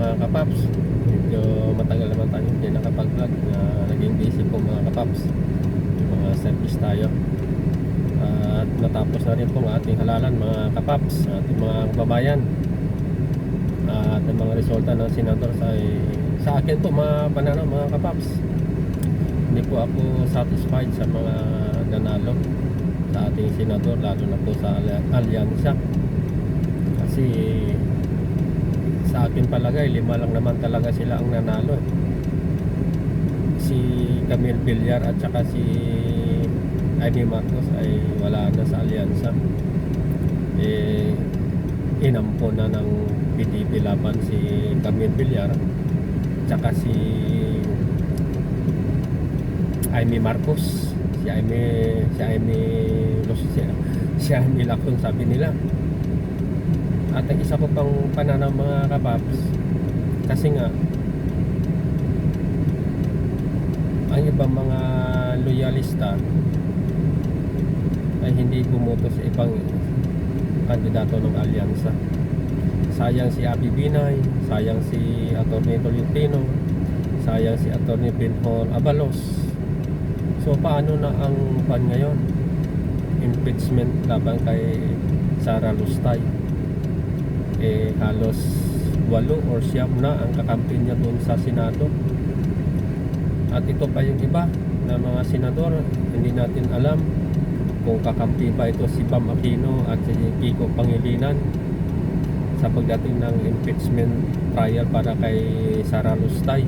mga kapaps. Medyo matagal naman tayo hindi nakapag-vlog na naging busy po mga kapaps. Yung mga service tayo. At natapos na rin po ang ating halalan mga kapaps, ating mga kababayan. At ang mga resulta ng senador sa akin po mga pananaw mga kapaps, hindi po ako satisfied sa mga nanalo sa ating senador, lalo na po sa alyansa. Kasi sa akin palagay 5 lang naman talaga sila ang nanalo, si Camille Villar at saka si Amy Marcos ay wala na sa alyansa. Inampo na ng PDP laban si Camille Villar at saka si Amy Marcos, si Amy Lacson sabi nila. At ang isa ko pang pananaw mga kapaps, kasi nga ang ibang mga loyalista ay hindi bumoto sa ibang kandidato ng alyansa. Sayang si Abby Binay, sayang si Atty. Tolentino, sayang si Atty. Benhor Abalos. So paano na ang pan ngayon? Impeachment laban kay Sara Lustay. Halos 8 or 9 na ang kakampi niya doon sa Senado. At ito pa yung iba na mga senador, hindi natin alam kung kakampi ba ito si Bam Aquino at si Kiko Pangilinan sa pagdating ng impeachment trial para kay Sara Lustay.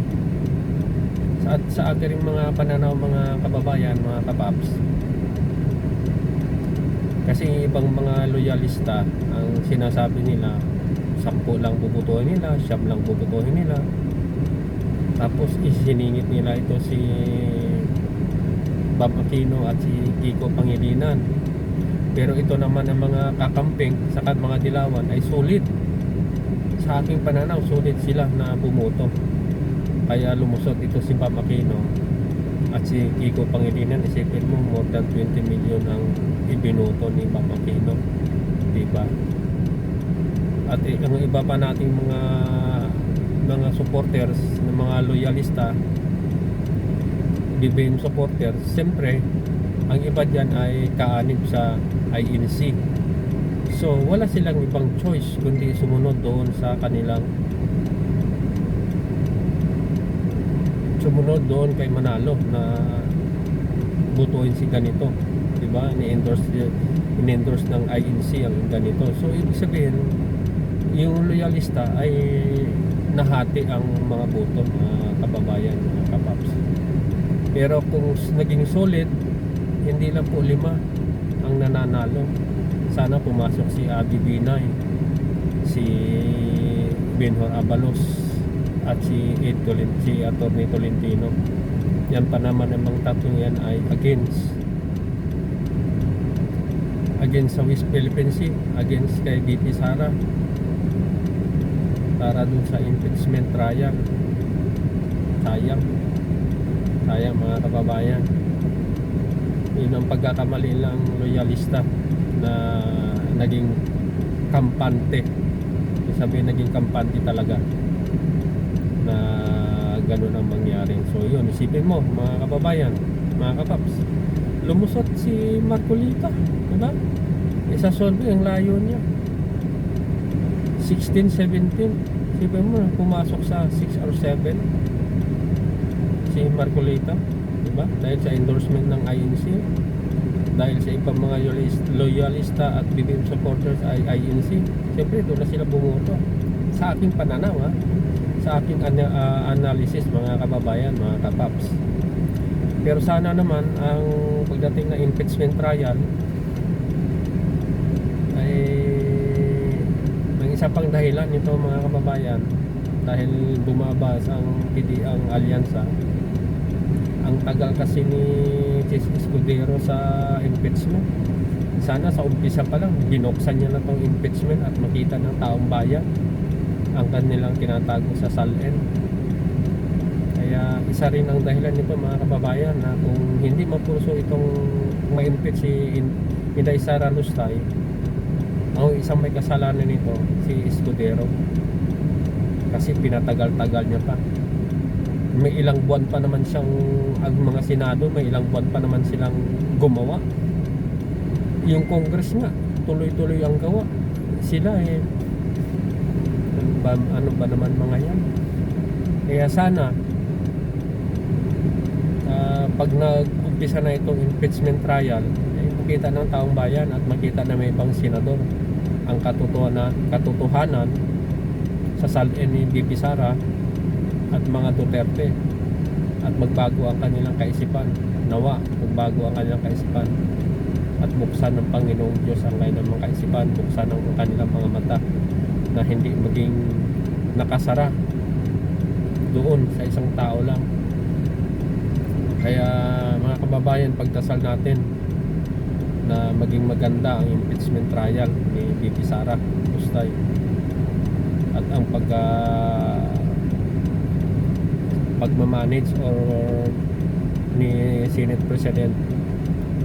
At sa ating ring mga pananaw mga kababayan, mga kapaps, kasi ibang mga loyalista ang sinasabi nila 10 lang bubutuhin nila, 9 lang bubutuhin nila, tapos isiningit nila ito si Bam Aquino at si Kiko Pangilinan. Pero ito naman ang mga kakamping sa mga dilawan ay sulit. Sa aking pananaw, sulit sila na bumoto. Kaya lumusot ito si Bam Aquino at si Kiko Pangilinan. Isipin mo, more than 20 million ang ibinoto ni Bam Aquino, diba? At ang iba pa nating mga supporters, ng mga loyalista, BBM supporters, siyempre ang iba dyan ay kaanib sa INC. So wala silang ibang choice kundi sumunod doon sa kanilang, sumunod doon kay Manalo na butuin si ganito, diba? Ni-endorse ng INC ang ganito. So ibig sabihin, yung loyalista ay nahati ang mga boto, mga kababayan, mga kapaps. Pero kung naging solid, hindi lang po 5 ang nananalo. Sana pumasok si Abby Binay, si Benhor Abalos at si Atty. Tolentino. Yan pa naman ang mga tatlong yan ay against sa West Philippine Sea, against kay BP Sara para dun sa impeachment trial. Sayang mga kababayan. Yun ang pagkakamali lang loyalista na naging kampante. Sabihin naging kampante talaga na ganun ang mangyari. So yun, isipin mo mga kababayan, mga kapaps, lumusot si Marcolita, diba? Isasolve ang layo niya 16, 17. Isipin mo, pumasok sa 6 or 7 si Marcolita, diba? Dahil sa endorsement ng INC, dahil sa ibang mga loyalista at BBM supporters ay INC. Siyempre doon na sila bumoto. Sa aking pananaw, sa aking analysis mga kababayan, mga kapaps. Pero sana naman ang pagdating na impeachment trial ay ang isa pang dahilan nito mga kababayan, dahil bumabas ang alyansa. Ang tagal kasi ni Chis Escudero sa impeachment. Sana sa umpisa pa lang binuksan niya na tong impeachment at makita ng taong bayan ang kanilang tinatago sa SALN. Kaya isa rin ang dahilan nito mga kababayan, na kung hindi mapuso itong ma-impeach si Inday Sara Lustay, ang isang may kasalanan nito si Escudero. kasi pinatagal-tagal niya pa. May ilang buwan pa naman siyang, ang mga senado may ilang buwan pa naman silang gumawa. Yung Congress nga tuloy-tuloy ang gawa. Sila ano ba naman mga yan. Kaya sana pag nag-umpisa na itong impeachment trial, makita ng taong bayan at makita na may ibang senador ang katotohanan sa salin ni BP Sara at mga Duterte, at magbago ang kanilang kaisipan. Nawa magbago ang kanilang kaisipan at buksan ng Panginoong Diyos ang kanilang mga kaisipan, buksan ang kanilang mga mata na hindi maging nakasara doon sa isang tao lang. Kaya mga kababayan, pagdasal natin na maging maganda ang impeachment trial ni BP Sara Lusday, at ang pagmamanage or ni Senate President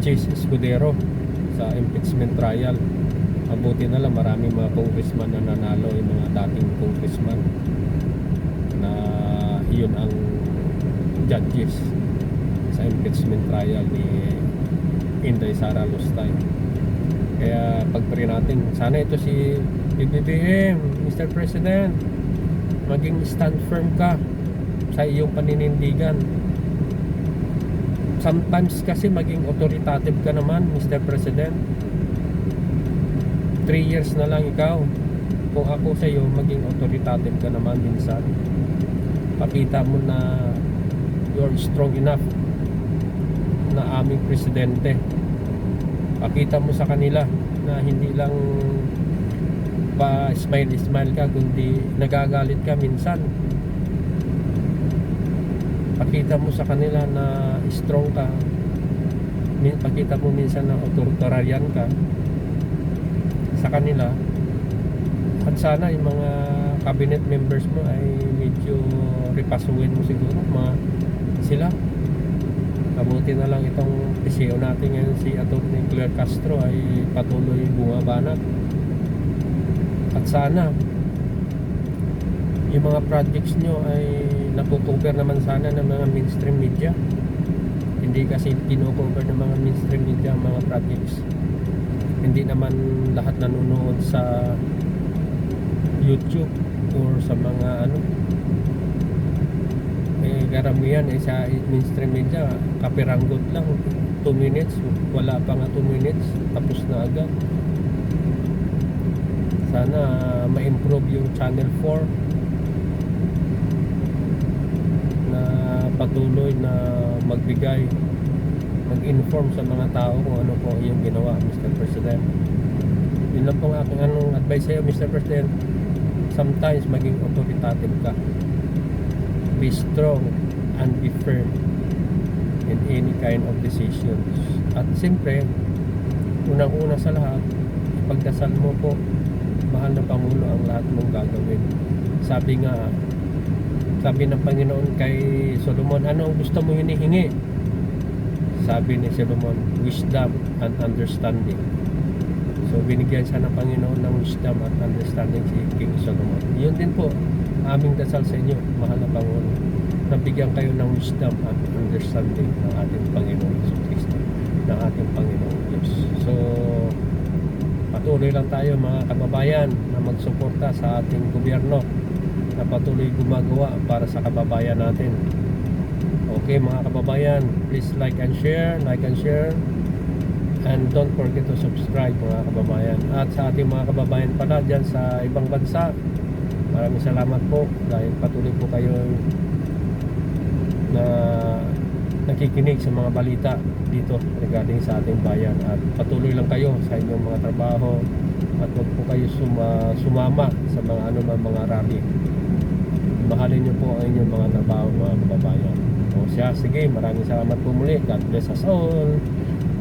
Chis Escudero sa impeachment trial. Mabuti na lang marami mga congressman na nanalo, yung mga dating congressman na yun ang judges sa impeachment trial ni Inday Sara Lusday. Kaya pagpray natin, sana ito si PBBM, Mr. President, maging stand firm ka sa iyong paninindigan. Sometimes kasi maging authoritative ka naman, Mr. President. 3 years na lang ikaw. Kung ako sa iyo, maging authoritative ka naman minsan. Pakita mo na you're strong enough na aming presidente. Pakita mo sa kanila na hindi lang pa smile ka, kundi nagagalit ka minsan. Pakita mo sa kanila na strong ka. Pakita mo minsan na authoritarian ka sa kanila. At sana yung mga cabinet members mo ay medyo repasuin mo siguro sila. Kabuti na lang itong PCO natin ngayon, si Atty. Claire Castro, ay patuloy bumabanat. At sana yung mga projects nyo ay napucover naman sana ng mga mainstream media. Hindi kasi kino-cover ng mga mainstream media ang mga projects. Hindi naman lahat nanonood sa YouTube or sa mga karamihan sa mainstream media kapiranggot lang, 2 minutes, wala pa nga 2 minutes tapos na agad. Sana ma-improve yung Channel 4 na patuloy na magbigay, mag-inform sa mga tao kung ano po yung ginawa, Mr. President. Yun lang po ang aking advice sa iyo, Mr. President. Sometimes maging authoritative ka, be strong and be firm in any kind of decisions. At siyempre, unang-una sa lahat, ipagdasal mo po, mahal na Pangulo, ang lahat mong gagawin. Sabi ng Panginoon kay Solomon, ano ang gusto mo hinihingi? Sabi ni Solomon, wisdom and understanding. So binigyan siya ng Panginoon ng wisdom at understanding si King Solomon. Yun din po aming dasal sa inyo, mahal na Pangulo, nabigyan kayo ng wisdom at understanding ng ating Panginoon Jesucristo, ng ating Panginoon Diyos. So patuloy lang tayo mga kababayan na magsuporta sa ating gobyerno na patuloy gumagawa para sa kababayan natin. Okay mga kababayan, please like and share, and don't forget to subscribe mga kababayan. At sa ating mga kababayan pala dyan sa ibang bansa, maraming salamat po dahil patuloy po kayo na nakikinig sa mga balita dito regarding sa ating bayan, at patuloy lang kayo sa inyong mga trabaho at huwag po kayo sumama sa mga mga rally. Mahalin niyo po ang inyong mga trabaho mga kababayan. O siya, sige, maraming salamat po muli. God bless us all.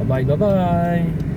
Bye bye.